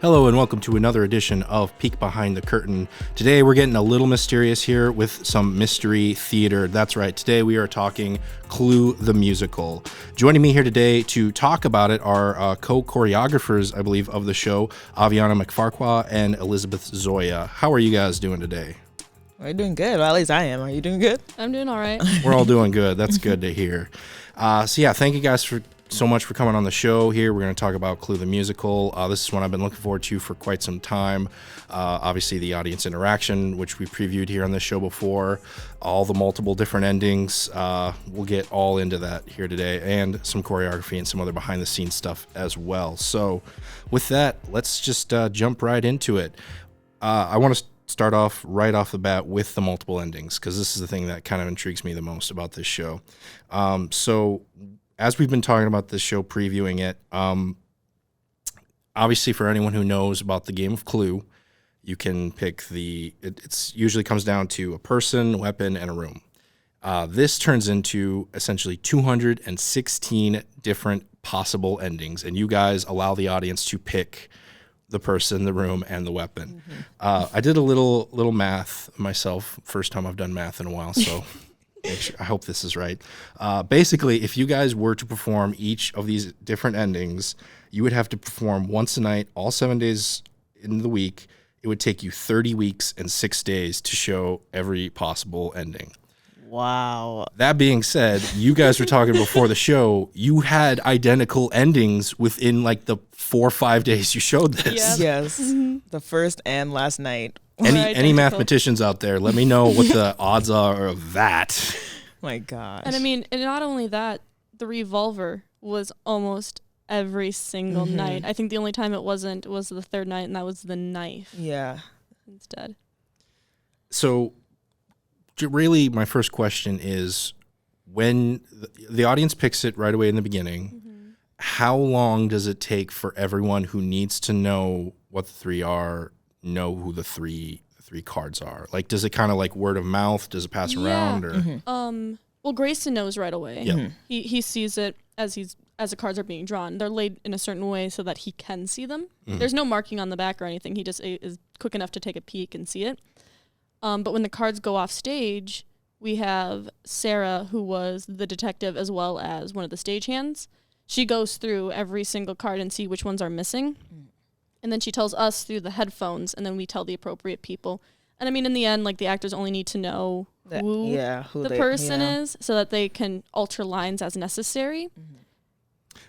Hello and welcome to another edition of Peek Behind the Curtain. Today we're getting a little mysterious here with some mystery theater. That's right, today we are talking Clue the Musical. Joining me here today to talk about it are co-choreographers, I believe, of the show, Aviana McFarquhar and Elizabeth Zoya. How are you guys doing today? We're doing good. Well, at least I am. Are you doing good? I'm doing all right. We're all doing good. That's good to hear. Thank you guys so much for coming on the show here. We're going to talk about Clue the Musical. This is one I've been looking forward to for quite some time. Obviously, the audience interaction, which we previewed here on this show before, all the multiple different endings. We'll get all into that here today, and some choreography and some other behind-the-scenes stuff as well. So with that, let's just jump right into it. I want to start off right off the bat with the multiple endings, because this is the thing that kind of intrigues me the most about this show. So as we've been talking about this show, previewing it, obviously for anyone who knows about the game of Clue, you can pick it's usually comes down to a person, weapon, and a room. This turns into essentially 216 different possible endings, and you guys allow the audience to pick the person, the room, and the weapon. Mm-hmm. I did a little math myself. First time I've done math in a while, so I hope this is right. Basically, if you guys were to perform each of these different endings, you would have to perform once a night, all 7 days in the week. It would take you 30 weeks and 6 days to show every possible ending. Wow. That being said, you guys were talking before the show, you had identical endings within like the 4 or 5 days you showed this. Yep. Yes. The first and last night. Any mathematicians out there, let me know what the odds are of that. My gosh. And I mean, and not only that, the revolver was almost every single night. I think the only time it wasn't was the third night, and that was the knife. Yeah. Instead. So really, my first question is, when the audience picks it right away in the beginning, how long does it take for everyone who needs to know what the three are, know who the three cards are? Like, does it kind of like word of mouth? Does it pass around? Or Well, Grayson knows right away. Yep. He sees it as the cards are being drawn. They're laid in a certain way so that he can see them. There's no marking on the back or anything. He just is quick enough to take a peek and see it. But when the cards go off stage, we have Sarah, who was the detective as well as one of the stagehands. She goes through every single card and see which ones are missing. And then she tells us through the headphones, and then we tell the appropriate people. And I mean, in the end, like, the actors only need to know who the person is so that they can alter lines as necessary.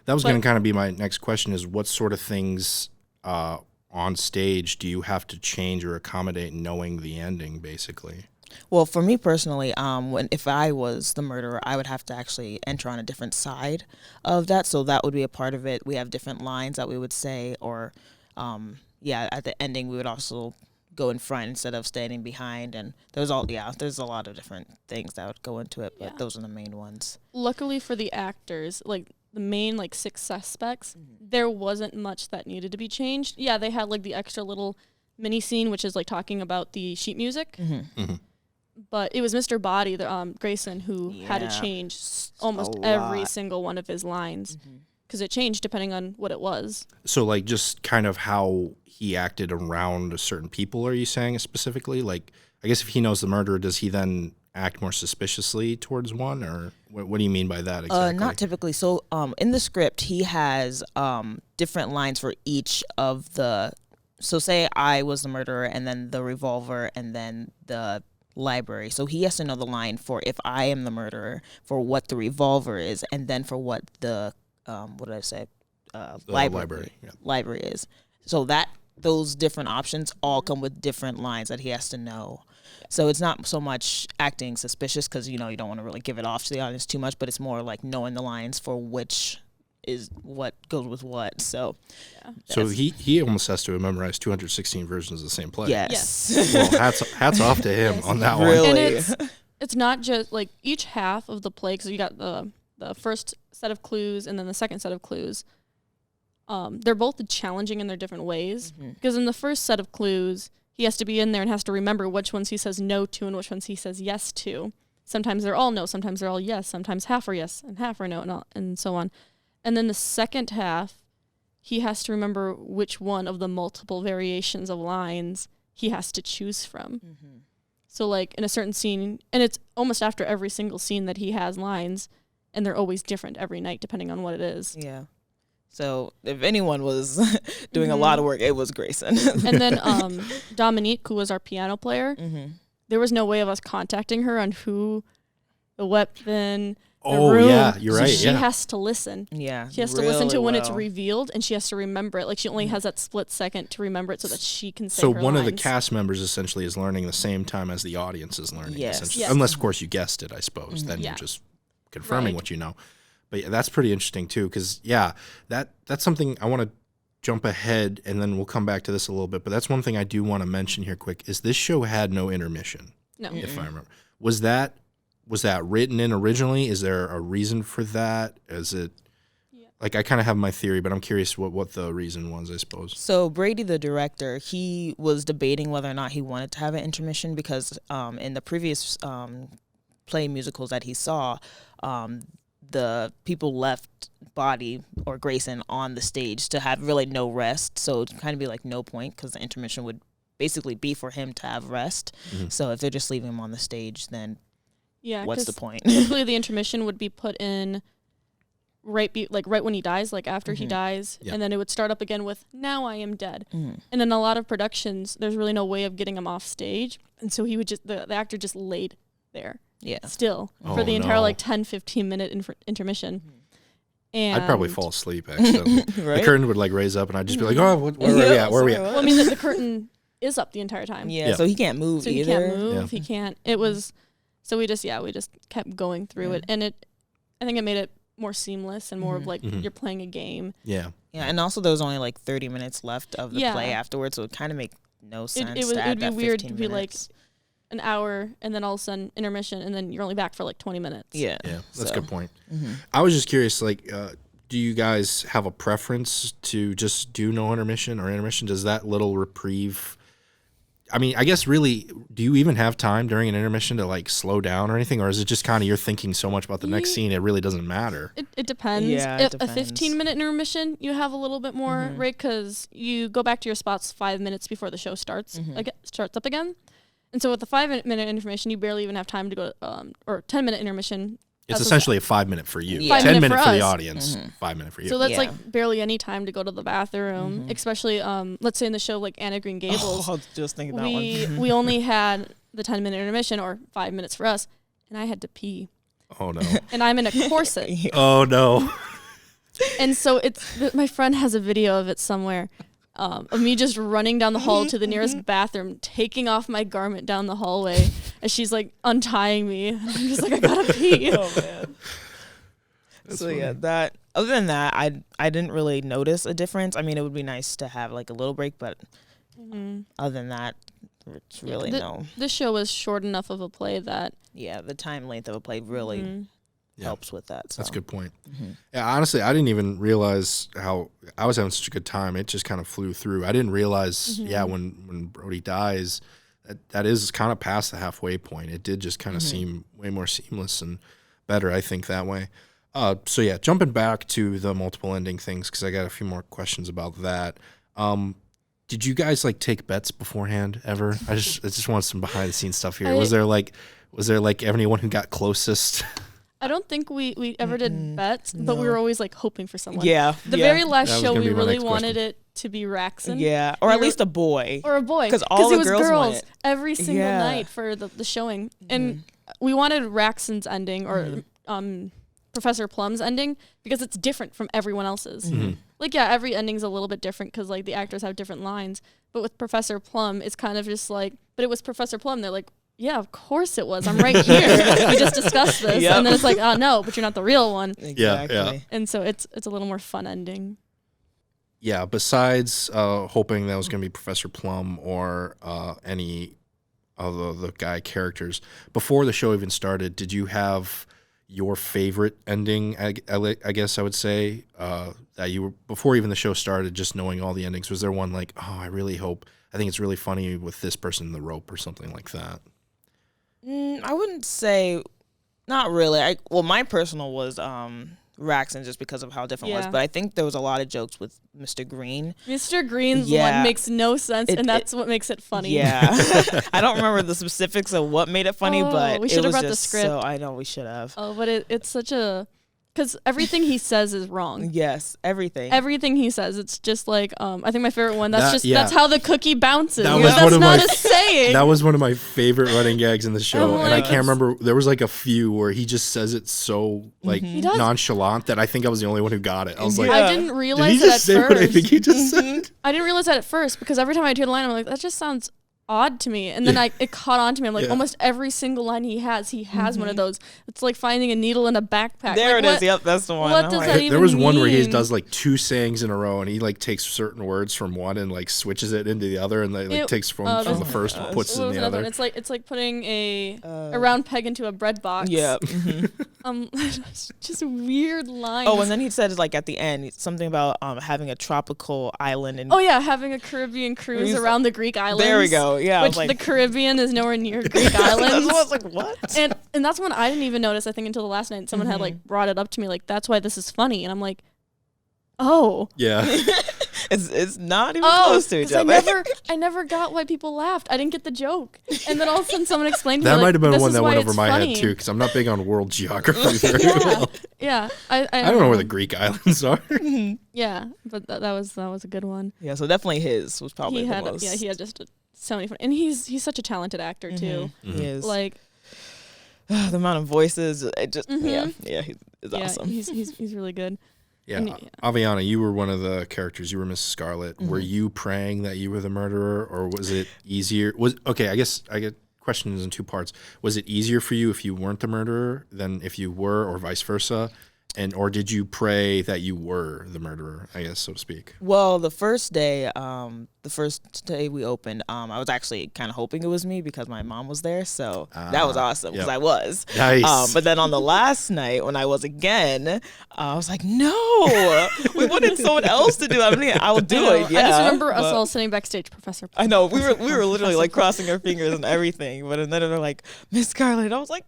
That was going to kind of be my next question, is what sort of things on stage do you have to change or accommodate knowing the ending, basically? Well, for me personally, if I was the murderer, I would have to actually enter on a different side of that. So that would be a part of it. We have different lines that we would say, or at the ending, we would also go in front instead of standing behind. And there's a lot of different things that would go into it, but those are the main ones. Luckily for the actors, like, the main, like, 6 suspects, there wasn't much that needed to be changed. Yeah, they had, like, the extra little mini scene, which is, like, talking about the sheet music. But it was Mr. Body, Grayson, who had to change almost every single one of his lines. Because it changed depending on what it was. So, like, just kind of how he acted around certain people, are you saying specifically? Like, I guess if he knows the murderer, does he then act more suspiciously towards one? Or what do you mean by that exactly? Not typically. So in the script, he has different lines for each of the... So say I was the murderer, and then the revolver, and then the library. So he has to know the line for if I am the murderer, for what the revolver is, and then for what the... library is. So that those different options all come with different lines that he has to know. So it's not so much acting suspicious, because you don't want to really give it off to the audience too much, but it's more like knowing the lines for which is what goes with what. So so he almost has to memorize 216 versions of the same play. Yes. Well, hats off to him on that really. one. And it's not just like each half of the play, because you got the first set of clues and then the second set of clues. They're both challenging in their different ways, because in the first set of clues, he has to be in there and has to remember which ones he says no to and which ones he says yes to. Sometimes they're all no, sometimes they're all yes, sometimes half are yes and half are no, and so on. And then the second half, he has to remember which one of the multiple variations of lines he has to choose from. Mm-hmm. So like in a certain scene, and it's almost after every single scene that he has lines, and they're always different every night depending on what it is. Yeah. So if anyone was doing a lot of work, it was Grayson. And then Dominique, who was our piano player, there was no way of us contacting her on who, the weapon, the room. Yeah, you're right. She has to listen. Yeah. She has to listen to when it's revealed, and she has to remember it. Like, she only has that split second to remember it so that she can say her one of the lines. cast members essentially is learning the same time as the audience is learning. Yes. Yes. Unless, of course, you guessed it, I suppose. Then you're just confirming what you know. But yeah, that's pretty interesting, too, because, that's something I want to jump ahead, and then we'll come back to this a little bit. But that's one thing I do want to mention here quick, is this show had no intermission. No. If I remember. Was that written in originally? Is there a reason for that? Is it like, I kind of have my theory, but I'm curious what the reason was, I suppose. So Brady, the director, he was debating whether or not he wanted to have an intermission because in the previous play musicals that he saw, the people left Body or Grayson on the stage to have really no rest. So it'd kind of be like no point because the intermission would basically be for him to have rest. So if they're just leaving him on the stage, then what's the point? Typically, the intermission would be put in right when he dies, like after he dies, and then it would start up again with "Now I am dead." And in a lot of productions, there's really no way of getting him off stage, and so he would just the actor just laid there, still for the entire 10-15 minute intermission. And I'd probably fall asleep, actually. Right? The curtain would raise up, and I'd just be like, "Oh, where are we at? Where are we at?" Well, I mean, the curtain is up the entire time. So he can't move So either. he can't move. He can't. It was. So we just kept going through it, and I think it made it more seamless and more of like you're playing a game. Yeah, and also there was only like 30 minutes left of the play afterwards, so it kind of make no sense. It would be weird to be like minutes. an hour and then all of a sudden intermission, and then you're only back for like 20 minutes. Yeah, that's a good point. I was just curious, like, do you guys have a preference to just do no intermission or intermission? Does that little reprieve? I mean, I guess really, do you even have time during an intermission to like slow down or anything, or is it just kind of you're thinking so much about the next scene it really doesn't matter? It depends. Yeah, if a 15-minute intermission, you have a little bit more, right? Because you go back to your spots 5 minutes before the show starts up again. And so with the 5-minute intermission, you barely even have time to go, or 10-minute intermission. It's essentially a 5 minute for you. 5 10 minute minute for the us. audience, 5 minute for you. So that's like barely any time to go to the bathroom, especially, let's say in the show like Anna Green Gables. I was just thinking that one. We only had the 10-minute intermission, or 5 minutes for us, and I had to pee. Oh, no. And I'm in a corset. Oh, no. And so my friend has a video of it somewhere. Of me just running down the hall to the nearest bathroom, taking off my garment down the hallway as she's like untying me. I'm just like, I gotta pee. Oh man. So funny. That other than that, I didn't really notice a difference. I mean, it would be nice to have like a little break, but other than that, it's really no. This show was short enough of a play that the time length of a play really helps with that. So. That's a good point. Yeah, honestly, I didn't even realize how I was having such a good time. It just kind of flew through. I didn't realize, when Brody dies, that is kind of past the halfway point. It did just kind of seem way more seamless and better, I think, that way. So yeah, jumping back to the multiple ending things, because I got a few more questions about that. Did you guys like take bets beforehand ever? I just want some behind the scenes stuff here. Was there like anyone who got closest? I don't think we ever did bets, but we were always like hoping for someone. Yeah. The very last show, we really wanted it to be Raxon. Yeah, or at least a boy. Or a boy. Because all the it was girls went. Every single night for the showing. And we wanted Raxon's ending or Professor Plum's ending because it's different from everyone else's. Like, every ending's a little bit different because like the actors have different lines. But with Professor Plum, it's kind of just like, but it was Professor Plum. They're like, yeah, of course it was. I'm right here. We just discussed this. And then it's like, oh, no, but you're not the real one. Exactly. Yeah. And so it's a little more fun ending. Yeah, besides hoping that was going to be Professor Plum or any of the guy characters, before the show even started, did you have your favorite ending, I guess I would say, that you were, before even the show started, just knowing all the endings? Was there one like, oh, I think it's really funny with this person in the rope or something like that? I wouldn't say, not really. My personal was Raxon just because of how different it was. Yeah. But I think there was a lot of jokes with Mr. Green. Mr. Green's Yeah. one makes no sense, and that's what makes it funny. Yeah. I don't remember the specifics of what made it funny, but we it should have was brought the just script. so, I know we should have. Oh, but it's such a... Because everything he says is wrong. Yes, everything. Everything he says, it's just like, I think my favorite one, that's That- how the cookie bounces. That You was know, one that's of not my- a saying. That was one of my favorite running gags in the show, I'm and I like, can't remember. There was like a few where he just says it so like He does. nonchalant that I think I was the only one who got it. I was like, Yeah. I didn't did realize he it at just say what I first. think he just said? I didn't realize that at first because every time I hear the line, I'm like, that just sounds odd to me. And then it caught on to me. I'm like, Yeah. almost every single line he has one of those. It's like finding a needle in a backpack. There like, it is. what- Yep, that's the one. what I'm does like, that even There was one where he mean? does like 2 sayings in a row, and he like takes certain words from one and like switches it into the other, and like takes from the first one, puts it What in was the another other. one? It's like putting a round peg into a bread box. Yeah. Just weird lines. Oh, and then he said like at the end something about having a tropical island and Oh yeah, having a Caribbean cruise around the Greek islands. there we go. Yeah, I Which was like, the Caribbean is nowhere near Greek that's islands. what I was like, what? And that's one I didn't even notice, I think, until the last night. Someone had like brought it up to me, like, that's why this is funny. And I'm like, oh. Yeah, It's not even close to each 'cause other. I never got why people laughed. I didn't get the joke. And then all of a sudden someone explained to that me, might like, have been this one is that why went over it's my funny. head too, because I'm not big on world geography very Yeah. well. Yeah. I I don't know where the Greek islands are. Yeah, but that was a good one. Yeah, so definitely his was probably He the had most. he had just so many fun, and he's such a talented actor too. He is. Like the amount of voices, it just yeah, he's yeah, awesome. he's really good. Yeah, And Aviana, you were one of the characters. You were Mrs. Scarlet. Were you praying that you were the murderer, or was it easier? I guess I get questions in 2 parts. Was it easier for you if you weren't the murderer than if you were, or vice versa? Or did you pray that you were the murderer, I guess, so to speak? Well, the first day we opened, I was actually kind of hoping it was me because my mom was there, so that was awesome because yep. I was. Nice. But then on the last night when I was again, I was like, no, we wanted someone else to do it. I mean, I will do it. Yeah. I just remember us but- all sitting backstage, Professor. I know we were literally like crossing our fingers and everything, but then they're like, Miss Scarlet. I was like,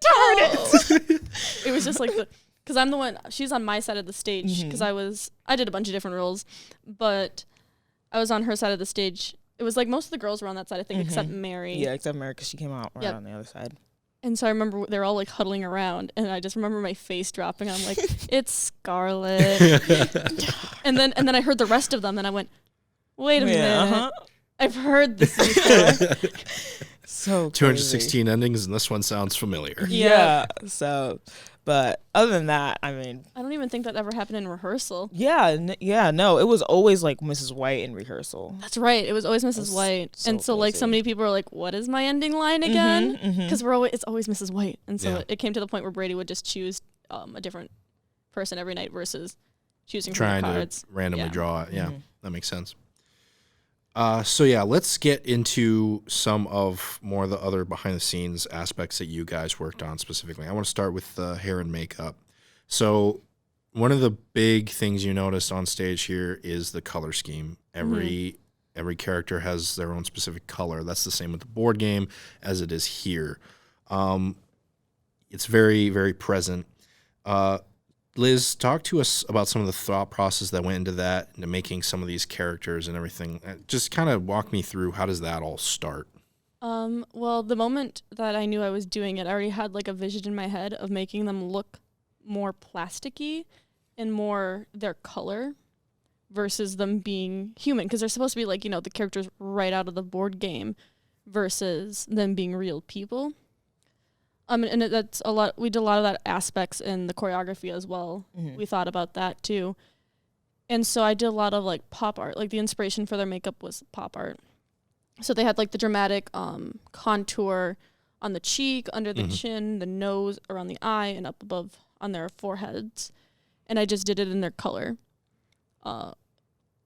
darn it. It was just like because I'm the one. She's on my side of the stage because I did a bunch of different roles, but I was on her side of the stage. It was like most of the girls were on that side, I think, except Mary. Yeah, except Mary because she came out right Yep. on the other side. And so I remember they're all like huddling around, and I just remember my face dropping. I'm like, it's Scarlet. and then I heard the rest of them, and I went, wait a minute, I've heard this before. So 216 endings, and this one sounds familiar. Yeah. So, but other than that, I mean, I don't even think that ever happened in rehearsal. no, it was always like Mrs. White in rehearsal. That's right. It was always Mrs. White. so And so like so crazy. many people are like, what is my ending line again? Because it's always Mrs. White. And so Yeah. it came to the point where Brady would just choose a different person every night versus choosing from Trying the to cards. randomly Yeah. draw it. Yeah, that makes sense. So yeah, let's get into some of more of the other behind the scenes aspects that you guys worked on specifically. I want to start with the hair and makeup. So one of the big things you noticed on stage here is the color scheme. Every character has their own specific color. That's the same with the board game as it is here. It's very, very present. Liz, talk to us about some of the thought process that went into that, into making some of these characters and everything. Just kind of walk me through, how does that all start? Well, the moment that I knew I was doing it, I already had like a vision in my head of making them look more plasticky and more their color versus them being human. Because they're supposed to be like, the characters right out of the board game versus them being real people. And that's a lot. We did a lot of that aspects in the choreography as well. We thought about that too. And so I did a lot of like pop art. Like the inspiration for their makeup was pop art. So they had like the dramatic contour on the cheek, under the chin, the nose, around the eye, and up above on their foreheads. And I just did it in their color.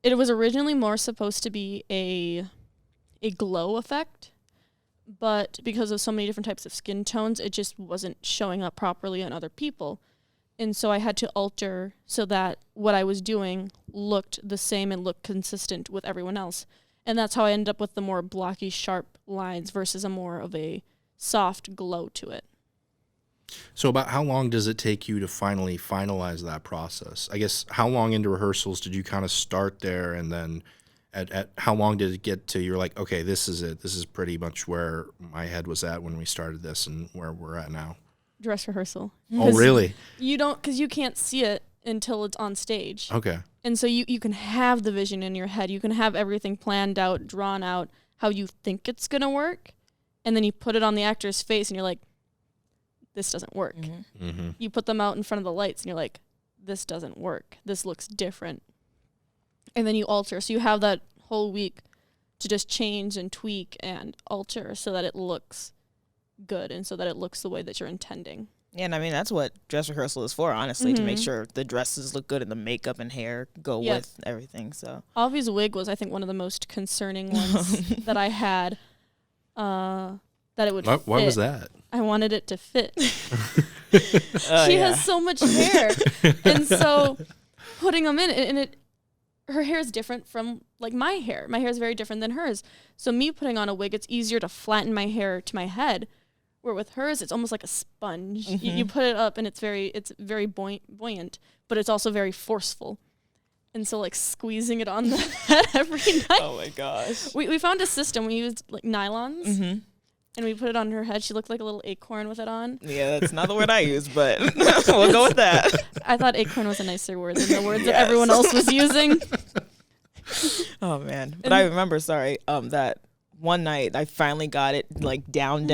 It was originally more supposed to be a glow effect. But because of so many different types of skin tones, it just wasn't showing up properly on other people. And so I had to alter so that what I was doing looked the same and looked consistent with everyone else. And that's how I ended up with the more blocky, sharp lines versus a more of a soft glow to it. So about how long does it take you to finally finalize that process? I guess how long into rehearsals did you kind of start there, and then at how long did it get to you're like, okay, this is it. This is pretty much where my head was at when we started this and where we're at now. Dress rehearsal. Oh, really? Because you can't see it until it's on stage. Okay. And so you can have the vision in your head. You can have everything planned out, drawn out, how you think it's going to work. And then you put it on the actor's face and you're like, this doesn't work. You put them out in front of the lights and you're like, this doesn't work. This looks different. And then you alter. So you have that whole week to just change and tweak and alter so that it looks good and so that it looks the way that you're intending. Yeah, and I mean, that's what dress rehearsal is for, honestly, to make sure the dresses look good and the makeup and hair go with everything. So Avi's wig was, I think, one of the most concerning ones that I had. That it would fit. Why was that? I wanted it to fit. She has so much hair. And so putting them in, and her hair is different from, like, my hair. My hair is very different than hers. So me putting on a wig, it's easier to flatten my hair to my head, where with hers, it's almost like a sponge. You put it up, and it's very buoyant, but it's also very forceful. And so, like, squeezing it on the head every night. Oh, my gosh. We found a system. We used, like, nylons. And we put it on her head. She looked like a little acorn with it on. Yeah, that's not the word I use, but we'll go with that. I thought acorn was a nicer word than the word that everyone else was using. Oh, man. But I remember, that one night I finally got it, like, down,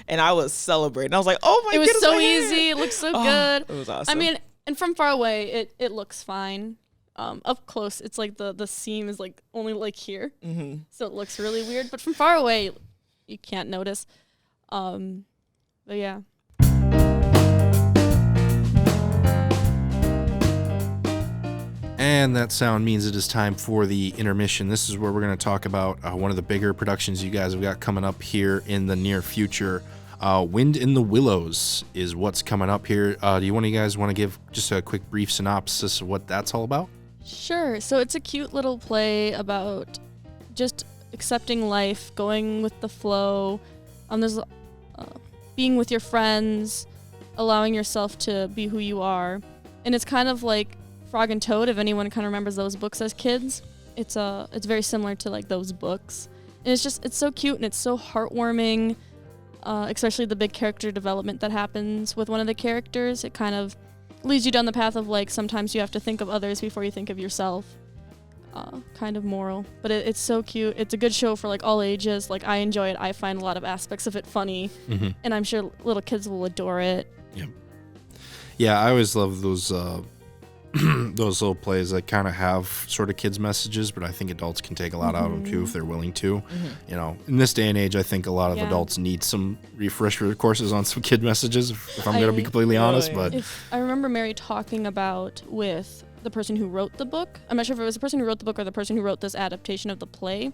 and I was celebrating. I was like, oh, my goodness. It was so easy. It looked so good. It was awesome. I mean, and from far away, it looks fine. Up close, it's like the seam is, like, only, like, here. So it looks really weird. But from far away, you can't notice. But yeah. And that sound means it is time for the intermission. This is where we're going to talk about one of the bigger productions you guys have got coming up here in the near future. Wind in the Willows is what's coming up here. Do you guys want to give just a quick brief synopsis of what that's all about? Sure. So it's a cute little play about just accepting life, going with the flow. There's being with your friends, allowing yourself to be who you are, and it's kind of like Frog and Toad. If anyone kind of remembers those books as kids, it's very similar to, like, those books, and it's so cute and it's so heartwarming. Especially the big character development that happens with one of the characters. It kind of leads you down the path of, like, sometimes you have to think of others before you think of yourself. Kind of moral, but it's so cute. It's a good show for, like, all ages. Like, I enjoy it. I find a lot of aspects of it funny, and I'm sure little kids will adore it. Yeah, I always love those those little plays that kind of have sort of kids messages, but I think adults can take a lot out of them too if they're willing to. In this day and age, I think a lot of adults need some refresher courses on some kid messages, if I'm going to be completely honest. But I remember Mary talking about with the person who wrote the book. I'm not sure if it was the person who wrote the book or the person who wrote this adaptation of the play.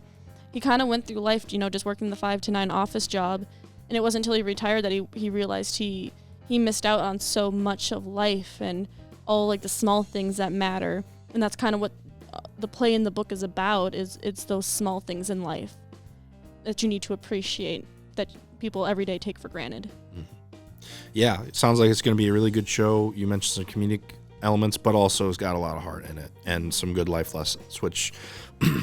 He kind of went through life, just working the 5 to 9 office job, and it wasn't until he retired that he realized he missed out on so much of life and all, like, the small things that matter. And that's kind of what the play in the book is about. It's those small things in life that you need to appreciate that people every day take for granted. Yeah, it sounds like it's going to be a really good show. You mentioned some comedic elements, but also it's got a lot of heart in it and some good life lessons, which,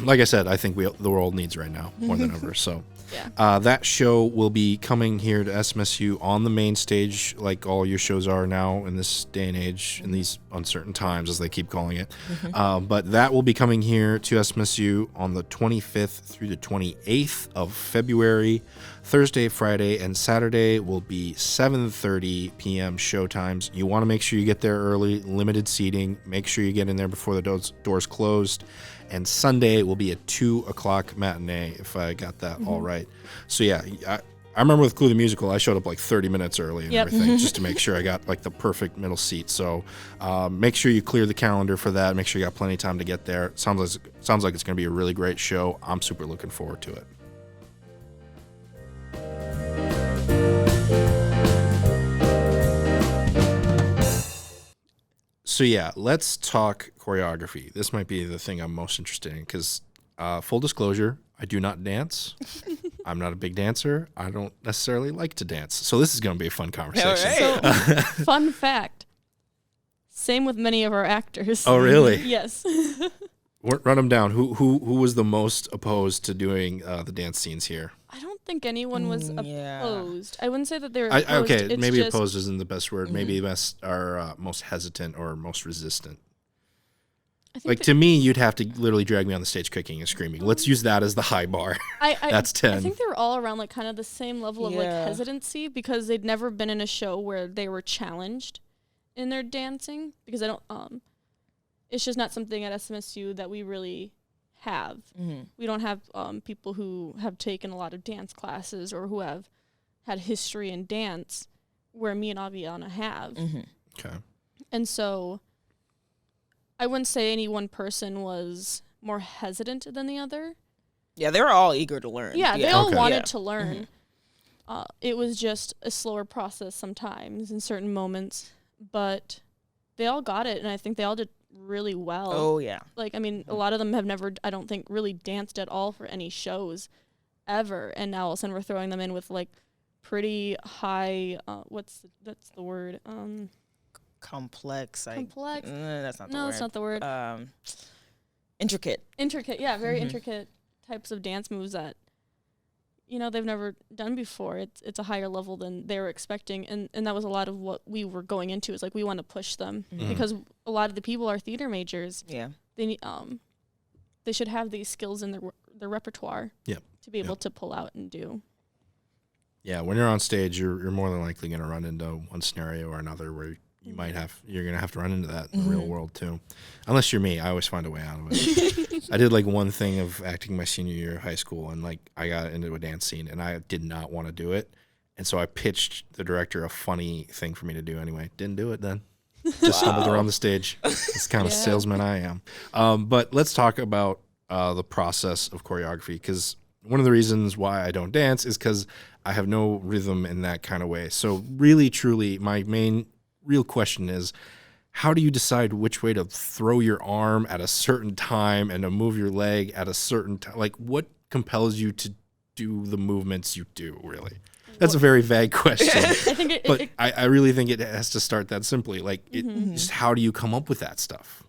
like I said, I think the world needs right now more than ever. So that show will be coming here to SMSU on the main stage, like all your shows are now in this day and age, in these uncertain times, as they keep calling it. But that will be coming here to SMSU on the 25th through the 28th of February. Thursday, Friday, and Saturday will be 7:30 p.m. show times. You want to make sure you get there early, limited seating. Make sure you get in there before the doors closed. And Sunday will be a 2 o'clock matinee, if I got that all right. So, yeah, I remember with Clue the Musical, I showed up like 30 minutes early and everything just to make sure I got, like, the perfect middle seat. So make sure you clear the calendar for that. Make sure you got plenty of time to get there. Sounds like it's going to be a really great show. I'm super looking forward to it. So yeah, let's talk choreography. This might be the thing I'm most interested in because, full disclosure, I do not dance. I'm not a big dancer. I don't necessarily like to dance. So this is going to be a fun conversation. All So, fun fact. Same with many of our actors. Oh, really? Yes. Run them down. Who was the most opposed to doing the dance scenes here? I don't think anyone was Yeah. opposed. I wouldn't say that they were opposed. Okay, It's maybe just, opposed isn't the best word. Maybe best are most hesitant or most resistant. I think Like to me, you'd have to literally drag me on the stage kicking and screaming. Let's use that as the high bar. That's 10. I think they were all around like kind of the same level of like Yeah. hesitancy because they'd never been in a show where they were challenged in their dancing because I don't it's just not something at SMSU that we really have. Mm-hmm. We don't have people who have taken a lot of dance classes or who have had history in dance where me and Aviana have. Mm-hmm. Okay. And so I wouldn't say any one person was more hesitant than the other. Yeah, they were all eager to learn. Yeah, they all Okay. wanted to learn. It was just a slower process sometimes in certain moments, but they all got it, and I think they all did really well. Oh, yeah. Like, I mean, a lot of them have never, I don't think, really danced at all for any shows ever, and now all of a sudden we're throwing them in with, like, pretty high, that's the word? Complex. Complex? That's not the No, word. that's not the word. Intricate. Intricate, yeah, very intricate types of dance moves that, you know, they've never done before. It's a higher level than they were expecting, and that was a lot of what we were going into, is like we want to push them because a lot of the people are theater majors. Yeah. They need, they should have these skills in their repertoire to be able to pull out and do. Yeah, when you're on stage, you're more than likely going to run into one scenario or another where you're going to have to run into that in the real world too. Unless you're me, I always find a way out of it. I did like one thing of acting my senior year of high school, and like I got into a dance scene and I did not want to do it. And so I pitched the director a funny thing for me to do anyway. Didn't do it then. Just stumbled around the stage. That's the kind of salesman I am. But let's talk about the process of choreography, because one of the reasons why I don't dance is because I have no rhythm in that kind of way. So really, truly, my main real question is, how do you decide which way to throw your arm at a certain time and to move your leg at a certain time? Like, what compels you to do the movements you do, really? That's a very vague question. I think I really think it has to start that simply. Like, just how do you come up with that stuff?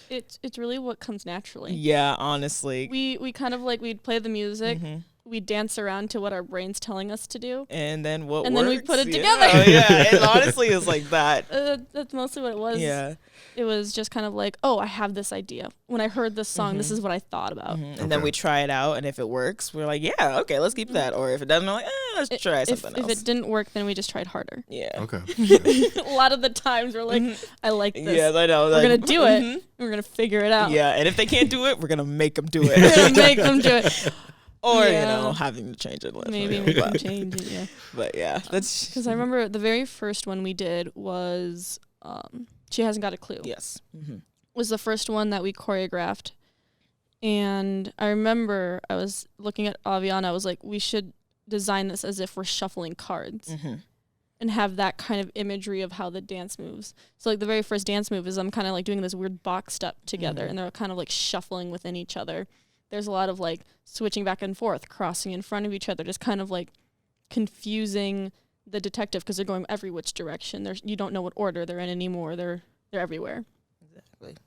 it's really what comes naturally. Yeah, honestly. We kind of like, we'd play the music, we dance around to what our brain's telling us to do, And then what and works? then we put it Yeah. together. Oh, yeah, it honestly is like that. That's mostly what it was. Yeah. It was just kind of like, oh, I have this idea. When I heard this song, this is what I thought about. And then we try it out, and if it works, we're like, yeah, okay, let's keep that. Or if it doesn't, we're like, let's try something else. If it didn't work, then we just tried harder. Yeah. Okay. A lot of the times we're like, I like this. Yeah, I know. We're going to do it. And we're going to figure it out. Yeah, and if they can't do it, we're going to make them do We're it. going to make them do it. Or, Yeah. having to change it. Maybe we can change it, yeah. But yeah, that's... Because I remember the very first one we did was She Hasn't Got a Clue. Yes. Was the first one that we choreographed. And I remember I was looking at Aviana, I was like, we should design this as if we're shuffling cards. And have that kind of imagery of how the dance moves. So like the very first dance move is I'm kind of like doing this weird box step together, and they're kind of like shuffling within each other. There's a lot of like switching back and forth, crossing in front of each other, just kind of like confusing the detective because they're going every which direction. You don't know what order they're in anymore. They're everywhere. Exactly.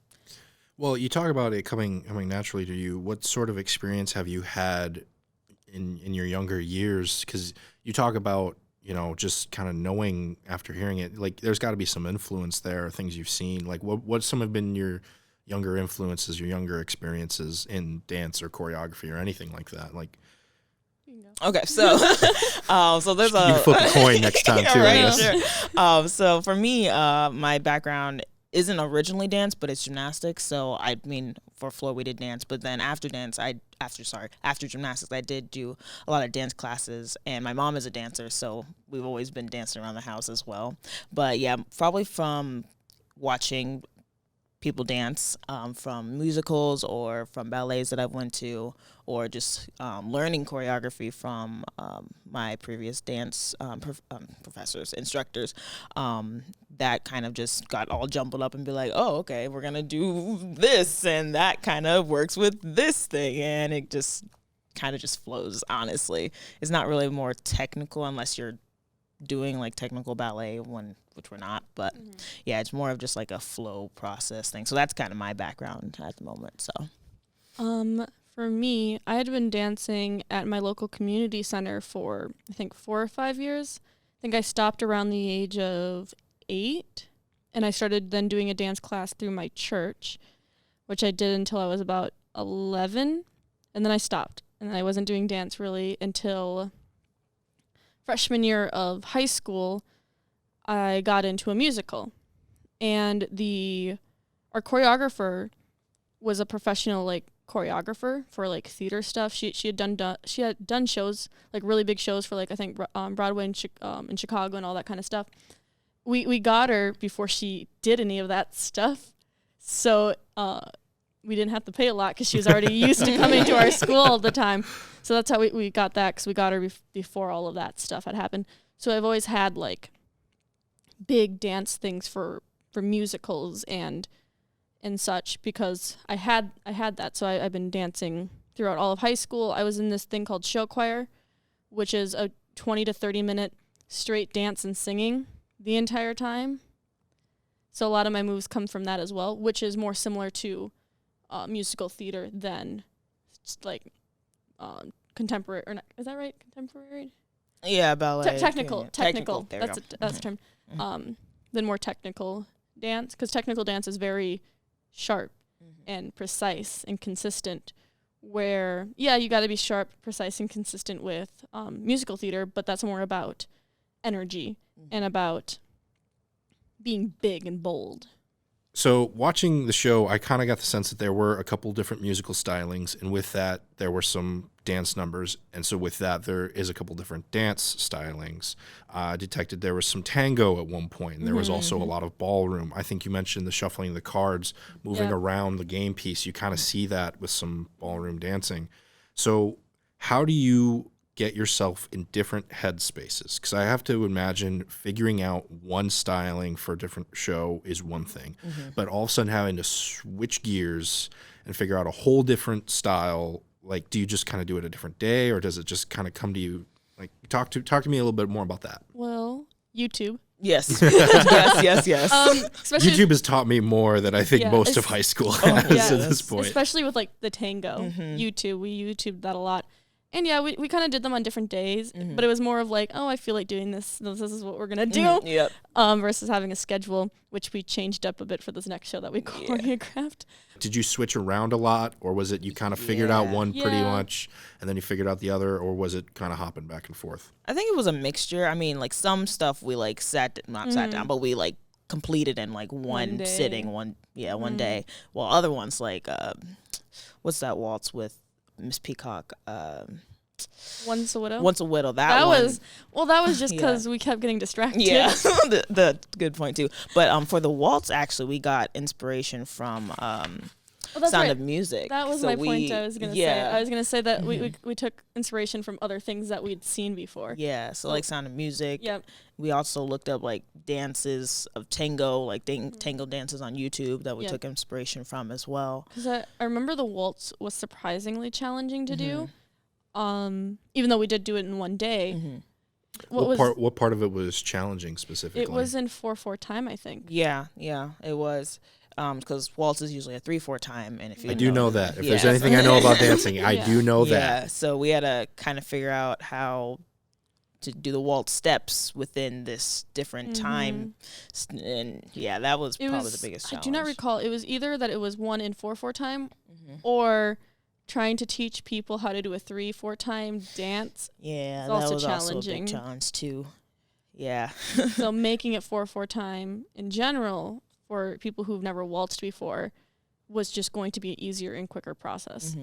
Well, you talk about it coming naturally to you. What sort of experience have you had in your younger years? Because you talk about, just kind of knowing after hearing it, like there's got to be some influence there, things you've seen. Like what some have been your younger influences, your younger experiences in dance or choreography or anything like that? Like, Okay, so so there's you can flip a coin next time too, I guess. Sure. So for me, my background isn't originally dance, but it's gymnastics. So I mean, for floor we did dance, but then after gymnastics, I did do a lot of dance classes, and my mom is a dancer, so we've always been dancing around the house as well. But yeah, probably from watching people dance, from musicals or from ballets that I've went to, or just learning choreography from my previous dance professors, instructors. That kind of just got all jumbled up and be like, oh, okay, we're going to do this, and that kind of works with this thing, and it just kind of just flows, honestly. It's not really more technical unless you're doing like technical ballet, which we're not. But yeah, it's more of just like a flow process thing. So that's kind of my background at the moment. So for me, I had been dancing at my local community center for, I think, 4 or 5 years. I think I stopped around the age of 8, and I started then doing a dance class through my church, which I did until I was about 11, and then I stopped. And I wasn't doing dance really until freshman year of high school. I got into a musical, and our choreographer was a professional like choreographer for like theater stuff. She had done shows, like really big shows for like I think Broadway in Chicago and all that kind of stuff. We got her before she did any of that stuff, so we didn't have to pay a lot because she was already used to coming to our school all the time. So that's how we got that, because we got her before all of that stuff had happened. So I've always had like big dance things for musicals and such, because I had that. So I've been dancing throughout all of high school. I was in this thing called show choir, which is a 20 to 30 minute straight dance and singing the entire time. So a lot of my moves come from that as well, which is more similar to musical theater than just like contemporary, or not, is that right? Contemporary? Yeah, ballet. Technical. There That's a term. Than more technical dance, because technical dance is very sharp and precise and consistent, where, yeah, you got to be sharp, precise, and consistent with musical theater, but that's more about energy and about being big and bold. So watching the show, I kind of got the sense that there were a couple different musical stylings, and with that, there were some dance numbers, and so with that, there is a couple different dance stylings. I detected there was some tango at one point, and there was also a lot of ballroom. I think you mentioned the shuffling of the cards, moving around the game piece. You kind of see that with some ballroom dancing. So how do you get yourself in different headspaces? Because I have to imagine figuring out one styling for a different show is one thing, but all of a sudden having to switch gears and figure out a whole different style. Like, do you just kind of do it a different day, or does it just kind of come to you? Like, talk to me a little bit more about that. Well, YouTube. Yes. yes. YouTube has taught me more than I think most of high school has at this point. Especially with like the tango. YouTube, we YouTubed that a lot. And yeah, we kind of did them on different days, but it was more of like, oh, I feel like doing this. This is what we're going to do. Versus having a schedule, which we changed up a bit for this next show that we choreographed. Did you switch around a lot, or was it you kind of figured out one pretty much, and then you figured out the other, or was it kind of hopping back and forth? I think it was a mixture. I mean, like some stuff we like sat down, but we like completed in like one sitting, one day. While other ones like, what's that waltz with Miss Peacock? Once a Widow. Once a Widow. That was just because we kept getting distracted. Yeah, the good point too. But for the waltz, actually, we got inspiration from Sound of Music. That was my point. I was gonna say. I was gonna say that we took inspiration from other things that we'd seen before. Yeah, so like Sound of Music. Yep. We also looked up like dances of tango, like tango dances on YouTube that we took inspiration from as well. Because I remember the waltz was surprisingly challenging to do, even though we did do it in one day. What part of it was challenging specifically? It was in 4/4 time, I think. Yeah, it was. Because waltz is usually a 3/4 time, and if you I do know that. If there's anything I know about dancing, I do know that. Yeah, so we had to kind of figure out how to do the waltz steps within this different time, and that was probably the biggest challenge. I do not recall. It was either that it was one in 4/4 time, or trying to teach people how to do a 3/4 time dance. Yeah, that was also a big challenge too. Yeah. So making it 4/4 time in general, for people who've never waltzed before, was just going to be an easier and quicker process.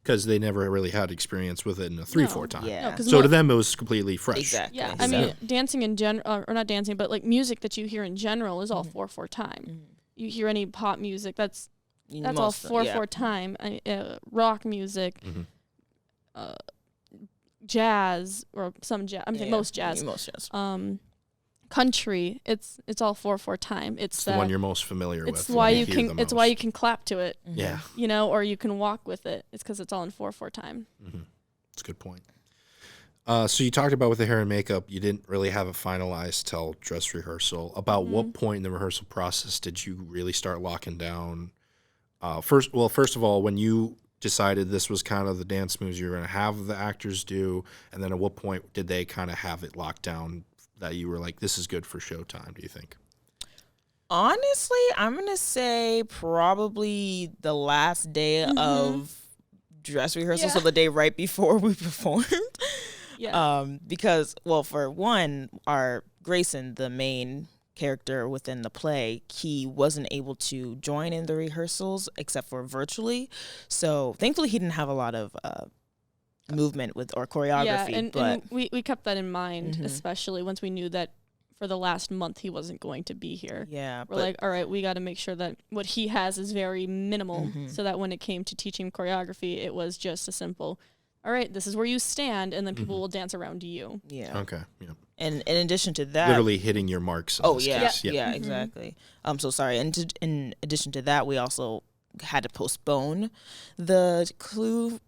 Because they never really had experience with it in a 3/4 time. Yeah. So to them, it was completely fresh. Exactly. Yeah, I mean, dancing in general, or not dancing, but like music that you hear in general is all 4/4 time. You hear any pop music, that's all 4/4 time. Rock music, jazz, or some jazz. I mean, most jazz. country, it's all 4/4 time. It's the one you're most familiar with. It's why you can. It's why you can clap to it. Yeah. You know, or you can walk with it. It's because it's all in 4/4 time. That's a good point. So you talked about with the hair and makeup, you didn't really have it finalized till dress rehearsal. About what point in the rehearsal process did you really start locking down? First of all, when you decided this was kind of the dance moves you were going to have the actors do, and then at what point did they kind of have it locked down that you were like, this is good for showtime, do you think? Honestly, I'm going to say probably the last day of dress rehearsal, so the day right before we performed. Because, well, for one, our Grayson, the main character within the play, he wasn't able to join in the rehearsals except for virtually. So thankfully he didn't have a lot of movement with or choreography. Yeah, but and we kept that in mind, especially once we knew that for the last month he wasn't going to be here. Yeah. We're like, all right, we got to make sure that what he has is very minimal so that when it came to teaching choreography, it was just a simple, all right, this is where you stand, and then people will dance around you. Yeah. Okay. Yeah. And in addition to that, Literally hitting your marks. Yeah, exactly. So sorry. And in addition to that, we also had to postpone the clue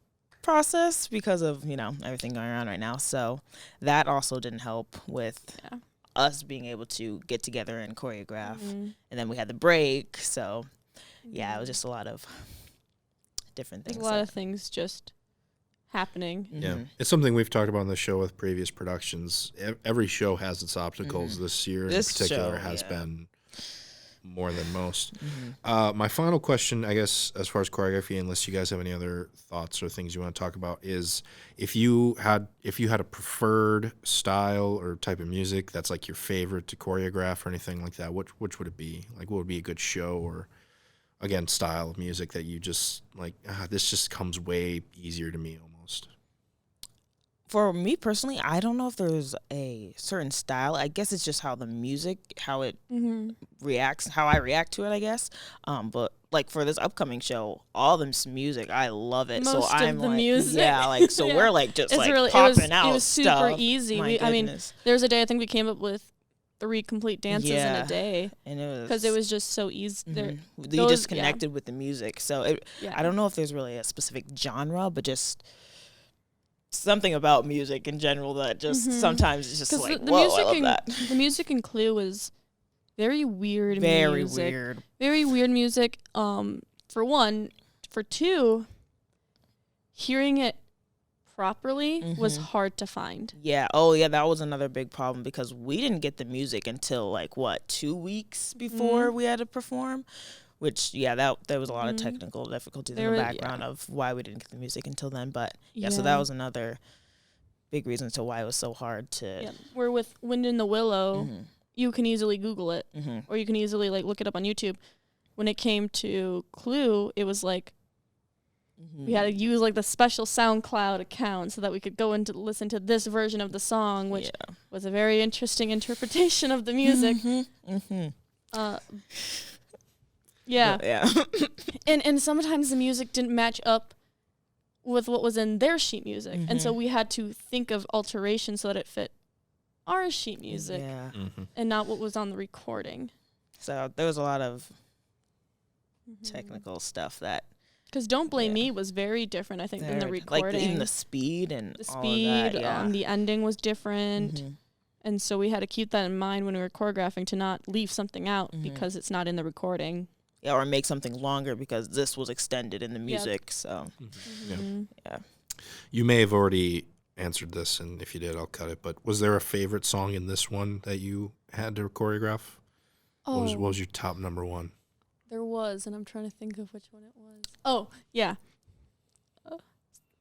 process because of everything going on right now. So that also didn't help with us being able to get together and choreograph. And then we had the break. So it was just a lot of different things. There's a lot of things just happening. Yeah, it's something we've talked about on the show with previous productions. Every show has its obstacles. This year in particular has been more than most. My final question, I guess, as far as choreography, unless you guys have any other thoughts or things you want to talk about, is if you had a preferred style or type of music that's like your favorite to choreograph or anything like that, which would it be? Like, what would be a good show or, again, style of music that you just like, this just comes way easier to me almost? For me personally, I don't know if there's a certain style. I guess it's just how the music, how it reacts, how I react to it, I guess. But like for this upcoming show, all this music, I love it. Most so I'm of the like, music. We're like just it's like really, popping out. It was super stuff. easy. I mean, there was a day I think we came up with 3 complete dances in a day, and it was because it was just so easy. You just connected with the music. So I don't know if there's really a specific genre, but just something about music in general that just sometimes it's just like, whoa, I love that. The music in Clue was very weird music. Very weird music. For one. For two, hearing it properly was hard to find. Yeah. Oh, yeah. That was another big problem because we didn't get the music until like 2 weeks before we had to perform. Which there was a lot of technical difficulties in the background of why we didn't get the music until then. But so that was another big reason to why it was so hard to. Yeah. Where with Wind in the Willow, you can easily Google it, or you can easily like look it up on YouTube. When it came to Clue, it was like. We had to use like the special SoundCloud account so that we could go and listen to this version of the song, which was a very interesting interpretation of the music. Yeah. And sometimes the music didn't match up with what was in their sheet music. And so we had to think of alterations so that it fit our sheet music and not what was on the recording. So there was a lot of technical stuff that. Because Don't Blame Me was very different, I think, than the recording. Like even the speed and the all of that, the ending was different. And so we had to keep that in mind when we were choreographing to not leave something out because it's not in the recording. Yeah, or make something longer because this was extended in the music. So, yeah. You may have already answered this, and if you did, I'll cut it. But was there a favorite song in this one that you had to choreograph? Oh. What was your top number one? There was, and I'm trying to think of which one it was. Oh, yeah.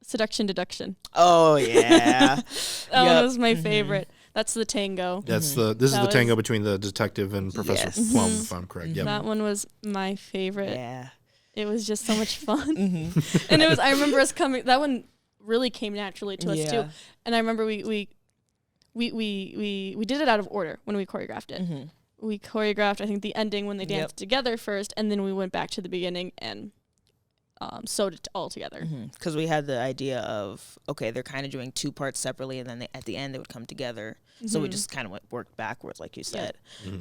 Seduction Deduction. Oh, yeah. That one was my favorite. That's the tango. This is the tango between the detective and Professor Plum, if I'm correct. Yep. That one was my favorite. Yeah. It was just so much fun. And I remember us coming, that one really came naturally to us too. And I remember we did it out of order when we choreographed it. We choreographed, I think, the ending when they danced together first, and then we went back to the beginning, and sewed it all together. Because we had the idea of, okay, they're kind of doing two parts separately, and then at the end they would come together. So we just kind of worked backwards, like you said.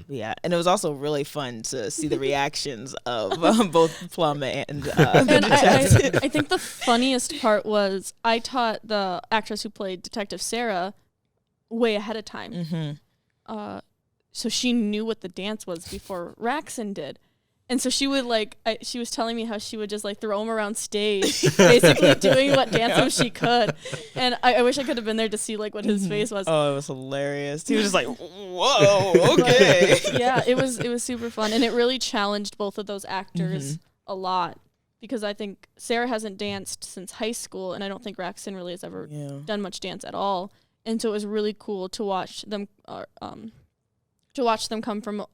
Yeah, and it was also really fun to see the reactions of both Plum and I think the funniest part was I taught the actress who played Detective Sarah way ahead of time. So she knew what the dance was before Raxon did. And so she would she was telling me how she would just throw him around stage, basically doing what dance moves she could. And I wish I could have been there to see what his face was. Oh, it was hilarious. He was just like, whoa, okay. Yeah, it was super fun. And it really challenged both of those actors a lot, because I think Sarah hasn't danced since high school, and I don't think Raxon really has ever done much dance at all. And so it was really cool to watch them come from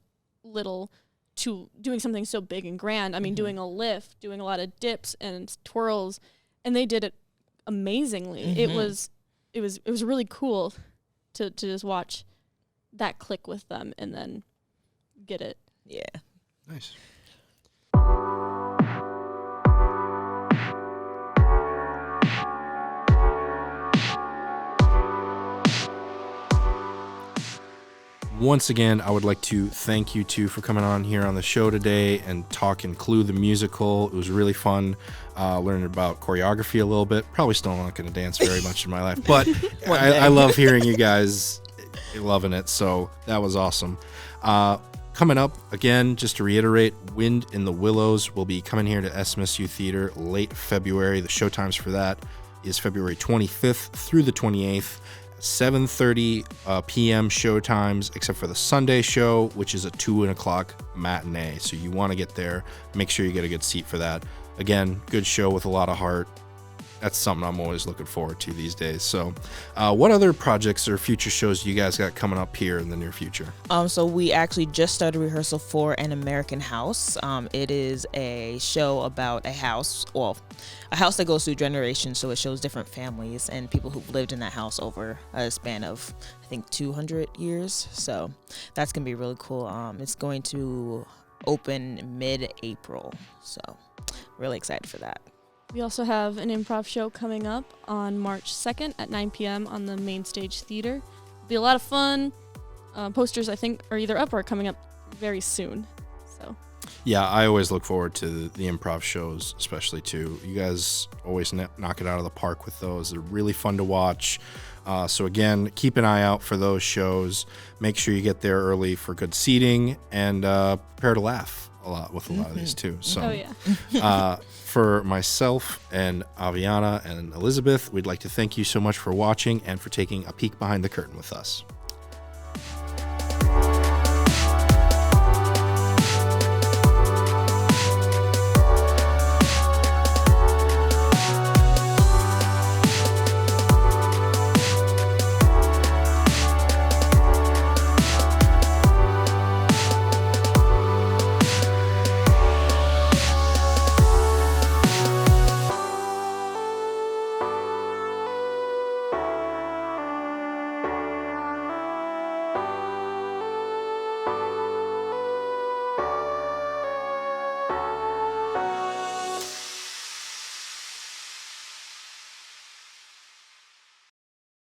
little to doing something so big and grand. I mean, doing a lift, doing a lot of dips and twirls, and they did it amazingly. It was really cool to just watch that click with them and then get it. Yeah. Nice. Once again, I would like to thank you two for coming on here on the show today and talking Clue the musical. It was really fun learning about choreography a little bit. Probably still not going to dance very much in my life, but I love hearing you guys loving it, so that was awesome. Coming up, again, just to reiterate, Wind in the Willows will be coming here to SMSU Theater late February. The showtimes for that is February 25th through the 28th. 7:30 p.m. show times, except for the Sunday show, which is a 2:00 matinee. So you want to get there. Make sure you get a good seat for that. Again, good show with a lot of heart. That's something I'm always looking forward to these days. So what other projects or future shows do you guys got coming up here in the near future? So we actually just started rehearsal for An American House. It is a show about a house that goes through generations. So it shows different families and people who've lived in that house over a span of, I think, 200 years. So that's going to be really cool. It's going to open mid-April. So really excited for that. We also have an improv show coming up on March 2nd at 9 p.m. on the MainStage Theater. It'll be a lot of fun. Posters, I think, are either up or coming up very soon. So. Yeah, I always look forward to the improv shows, especially too. You guys always knock it out of the park with those. They're really fun to watch. So again, keep an eye out for those shows. Make sure you get there early for good seating, and prepare to laugh a lot with a lot of these too. So, for myself and Aviana and Elizabeth, we'd like to thank you so much for watching and for taking a peek behind the curtain with us.